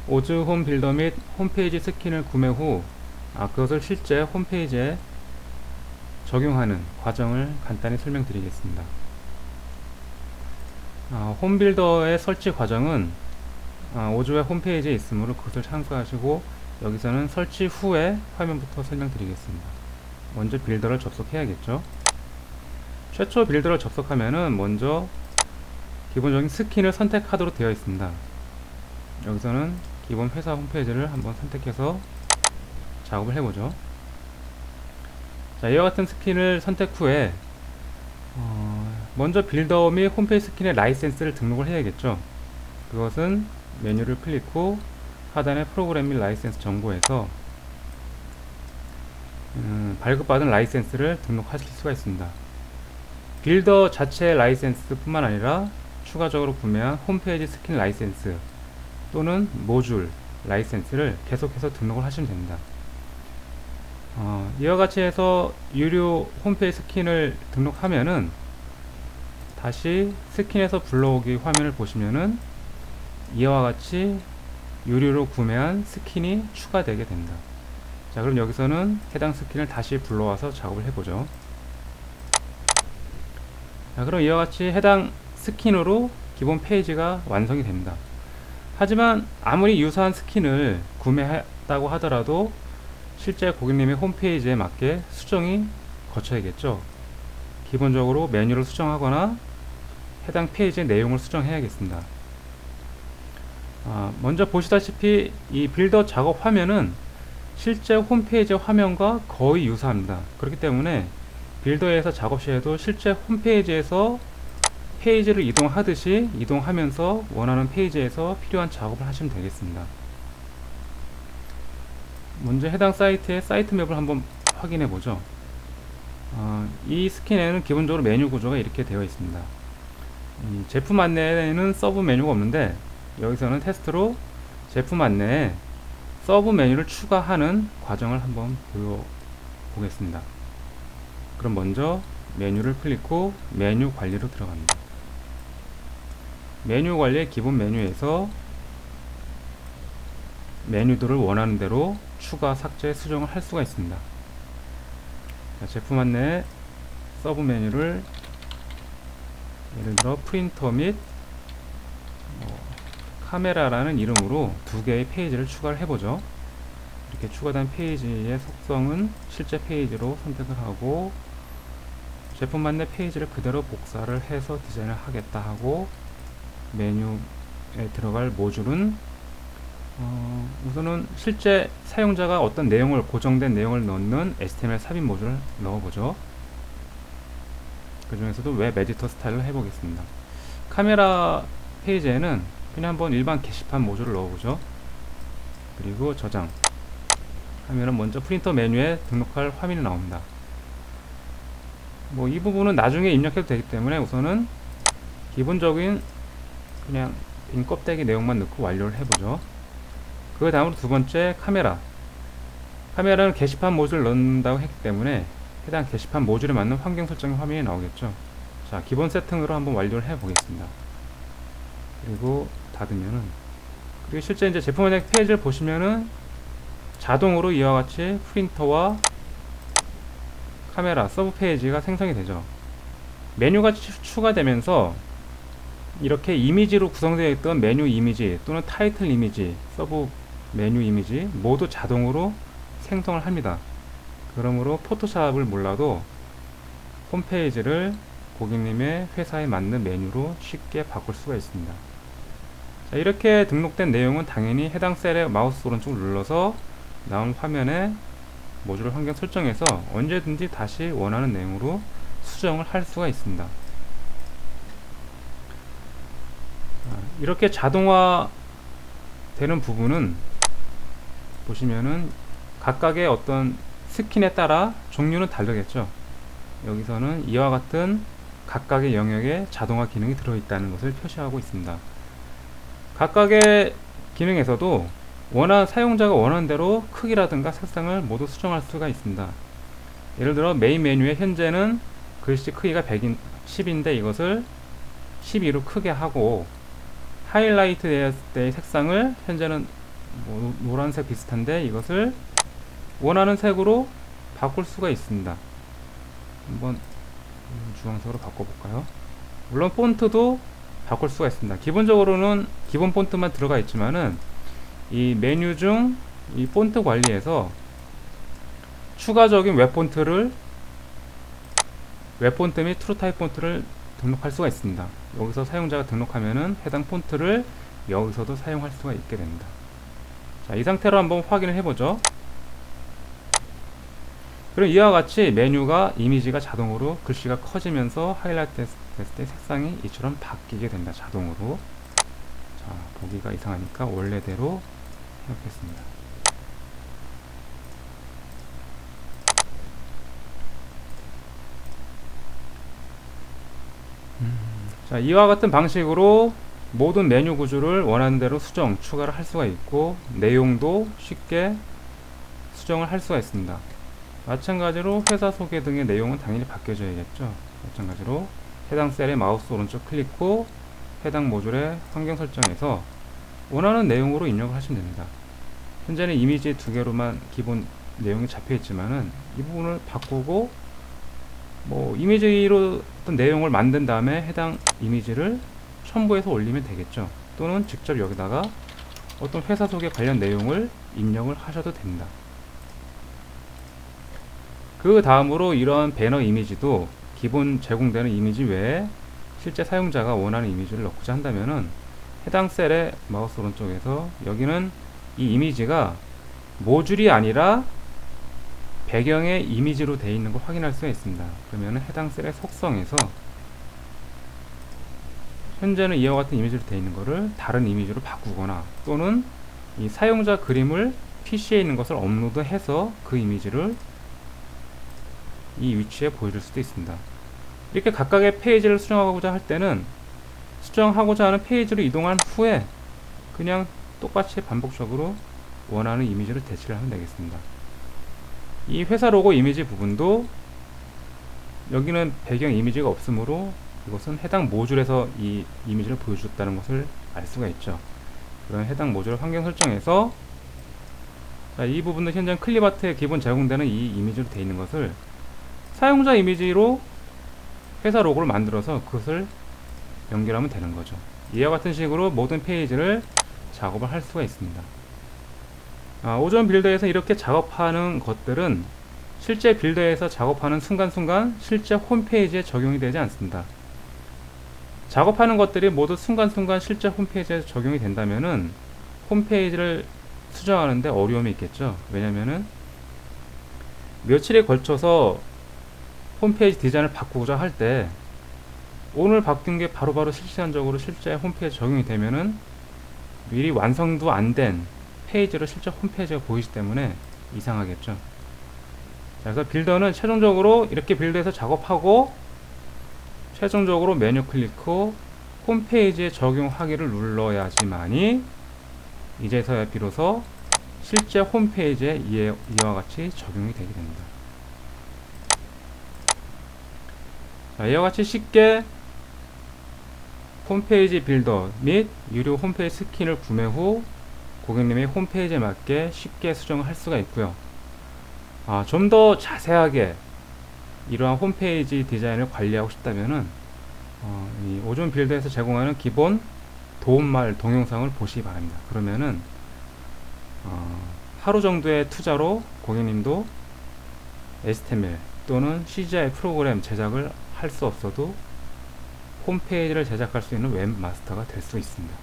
오즈 홈 빌더 및 홈페이지 스킨을 구매 후 그것을 실제 홈페이지에 적용하는 과정을 간단히 설명드리겠습니다. 홈 빌더의 설치 과정은 오즈의 홈페이지에 있으므로 그것을 참고하시고, 여기서는 설치 후에 화면부터 설명드리겠습니다. 먼저 빌더를 접속해야겠죠. 최초 빌더를 접속하면은 먼저 기본적인 스킨을 선택하도록 되어 있습니다. 여기서는 기본 회사 홈페이지를 한번 선택해서 작업을 해보죠. 자, 이와 같은 스킨을 선택 후에 먼저 빌더 및 홈페이지 스킨의 라이센스를 등록을 해야겠죠. 그것은 메뉴를 클릭 후 하단의 프로그램 및 라이센스 정보에서 발급받은 라이센스를 등록하실 수가 있습니다. 빌더 자체의 라이센스 뿐만 아니라 추가적으로 구매한 홈페이지 스킨 라이센스 또는 모듈 라이센스를 계속해서 등록을 하시면 됩니다. 이와 같이 해서 유료 홈페이지 스킨을 등록하면은 다시 스킨에서 불러오기 화면을 보시면은 이와 같이 유료로 구매한 스킨이 추가되게 됩니다. 자, 그럼 여기서는 해당 스킨을 다시 불러와서 작업을 해보죠. 자, 그럼 이와 같이 해당 스킨으로 기본 페이지가 완성이 됩니다. 하지만 아무리 유사한 스킨을 구매했다고 하더라도 실제 고객님의 홈페이지에 맞게 수정이 거쳐야겠죠. 기본적으로 메뉴를 수정하거나 해당 페이지의 내용을 수정해야겠습니다. 먼저 보시다시피 이 빌더 작업 화면은 실제 홈페이지 화면과 거의 유사합니다. 그렇기 때문에 빌더에서 작업 시에도 실제 홈페이지에서 페이지를 이동하듯이 이동하면서 원하는 페이지에서 필요한 작업을 하시면 되겠습니다. 먼저 해당 사이트의 사이트 맵을 한번 확인해 보죠. 이 스킨에는 기본적으로 메뉴 구조가 이렇게 되어 있습니다. 제품 안내에는 서브 메뉴가 없는데, 여기서는 테스트로 제품 안내에 서브 메뉴를 추가하는 과정을 한번 보여보겠습니다. 그럼 먼저 메뉴를 클릭 후 메뉴 관리로 들어갑니다. 메뉴 관리의 기본 메뉴에서 메뉴들을 원하는 대로 추가, 삭제, 수정을 할 수가 있습니다. 자, 제품 안내에 서브 메뉴를 예를 들어 프린터 및 카메라라는 이름으로 두 개의 페이지를 추가를 해보죠. 이렇게 추가된 페이지의 속성은 실제 페이지로 선택을 하고, 제품 안내 페이지를 그대로 복사를 해서 디자인을 하겠다 하고, 메뉴에 들어갈 모듈은 우선은 실제 사용자가 어떤 내용을, 고정된 내용을 넣는 HTML 삽입 모듈을 넣어보죠. 그 중에서도 웹 에디터 스타일을 해보겠습니다. 카메라 페이지에는 그냥 한번 일반 게시판 모듈을 넣어보죠. 그리고 저장 하면은 먼저 프린터 메뉴에 등록할 화면이 나옵니다. 이 부분은 나중에 입력해도 되기 때문에 우선은 기본적인 그냥 빈 껍데기 내용만 넣고 완료를 해보죠. 그 다음으로 두 번째 카메라는 게시판 모듈을 넣는다고 했기 때문에 해당 게시판 모듈에 맞는 환경 설정 화면이 나오겠죠. 자, 기본 세팅으로 한번 완료를 해 보겠습니다. 그리고 닫으면은, 그리고 실제 이제 제품 안내 페이지를 보시면은 자동으로 이와 같이 프린터와 카메라 서브 페이지가 생성이 되죠. 메뉴가 추가되면서 이렇게 이미지로 구성되어 있던 메뉴 이미지 또는 타이틀 이미지, 서브 메뉴 이미지 모두 자동으로 생성을 합니다. 그러므로 포토샵을 몰라도 홈페이지를 고객님의 회사에 맞는 메뉴로 쉽게 바꿀 수가 있습니다. 자, 이렇게 등록된 내용은 당연히 해당 셀에 마우스 오른쪽을 눌러서 나온 화면에 모듈 환경 설정해서 언제든지 다시 원하는 내용으로 수정을 할 수가 있습니다. 이렇게 자동화 되는 부분은 보시면은 각각의 어떤 스킨에 따라 종류는 다르겠죠. 여기서는 이와 같은 각각의 영역에 자동화 기능이 들어있다는 것을 표시하고 있습니다. 각각의 기능에서도 사용자가 원하는 대로 크기라든가 색상을 모두 수정할 수가 있습니다. 예를 들어 메인 메뉴에 현재는 글씨 크기가 10인데 이것을 12로 크게 하고, 하이라이트 되었을 때의 색상을 현재는 노란색 비슷한데 이것을 원하는 색으로 바꿀 수가 있습니다. 한번 주황색으로 바꿔볼까요? 물론 폰트도 바꿀 수가 있습니다. 기본적으로는 기본 폰트만 들어가 있지만은 이 메뉴 중 이 폰트 관리에서 추가적인 웹 폰트 및 트루타입 폰트를 등록할 수가 있습니다. 여기서 사용자가 등록하면은 해당 폰트를 여기서도 사용할 수가 있게 됩니다. 자, 이 상태로 한번 확인을 해보죠. 그럼 이와 같이 메뉴가 이미지가 자동으로 글씨가 커지면서 하이라이트 됐을 때 색상이 이처럼 바뀌게 된다. 자동으로. 자, 보기가 이상하니까 원래대로 해놓겠습니다. 자, 이와 같은 방식으로 모든 메뉴 구조를 원하는 대로 추가를 할 수가 있고 내용도 쉽게 수정을 할 수가 있습니다. 마찬가지로 회사 소개 등의 내용은 당연히 바뀌어져야겠죠. 마찬가지로 해당 셀에 마우스 오른쪽 클릭 후 해당 모듈의 환경 설정에서 원하는 내용으로 입력을 하시면 됩니다. 현재는 이미지 2개로만 기본 내용이 잡혀 있지만은 이 부분을 바꾸고 이미지로 어떤 내용을 만든 다음에 해당 이미지를 첨부해서 올리면 되겠죠. 또는 직접 여기다가 어떤 회사 소개 관련 내용을 입력을 하셔도 됩니다. 그 다음으로 이러한 배너 이미지도 기본 제공되는 이미지 외에 실제 사용자가 원하는 이미지를 넣고자 한다면은 해당 셀의 마우스 오른쪽에서 여기는 이 이미지가 모듈이 아니라 배경의 이미지로 되어 있는 걸 확인할 수가 있습니다. 그러면 해당 셀의 속성에서 현재는 이와 같은 이미지로 되어 있는 것을 다른 이미지로 바꾸거나 또는 이 사용자 그림을 PC에 있는 것을 업로드해서 그 이미지를 이 위치에 보여줄 수도 있습니다. 이렇게 각각의 페이지를 수정하고자 할 때는 수정하고자 하는 페이지로 이동한 후에 그냥 똑같이 반복적으로 원하는 이미지를 대체를 하면 되겠습니다. 이 회사 로고 이미지 부분도 여기는 배경 이미지가 없으므로 이것은 해당 모듈에서 이 이미지를 보여줬다는 것을 알 수가 있죠. 그런 해당 모듈 환경 설정에서 이 부분은 현재 클립아트에 기본 제공되는 이 이미지로 되어 있는 것을 사용자 이미지로 회사 로고를 만들어서 그것을 연결하면 되는 거죠. 이와 같은 식으로 모든 페이지를 작업을 할 수가 있습니다. 오전 빌더에서 이렇게 작업하는 것들은 실제 빌더에서 작업하는 순간순간 실제 홈페이지에 적용이 되지 않습니다. 작업하는 것들이 모두 순간순간 실제 홈페이지에 적용이 된다면은 홈페이지를 수정하는데 어려움이 있겠죠. 왜냐면은 며칠에 걸쳐서 홈페이지 디자인을 바꾸고자 할 때 오늘 바뀐 게 바로바로 실시간적으로 실제 홈페이지에 적용이 되면은 미리 완성도 안 된 페이지로 실제 홈페이지가 보이기 때문에 이상하겠죠. 자, 그래서 빌더는 최종적으로 이렇게 빌더에서 작업하고 최종적으로 메뉴 클릭 후 홈페이지에 적용하기를 눌러야지만이 이제서야 비로소 실제 홈페이지에 이와 같이 적용이 되게 됩니다. 자, 이와 같이 쉽게 홈페이지 빌더 및 유료 홈페이지 스킨을 구매 후 고객님의 홈페이지에 맞게 쉽게 수정을 할 수가 있고요. 좀 더 자세하게 이러한 홈페이지 디자인을 관리하고 싶다면은 이 오존 빌드에서 제공하는 기본 도움말 동영상을 보시기 바랍니다. 그러면은 하루 정도의 투자로 고객님도 HTML 또는 CGI 프로그램 제작을 할 수 없어도 홈페이지를 제작할 수 있는 웹마스터가 될 수 있습니다.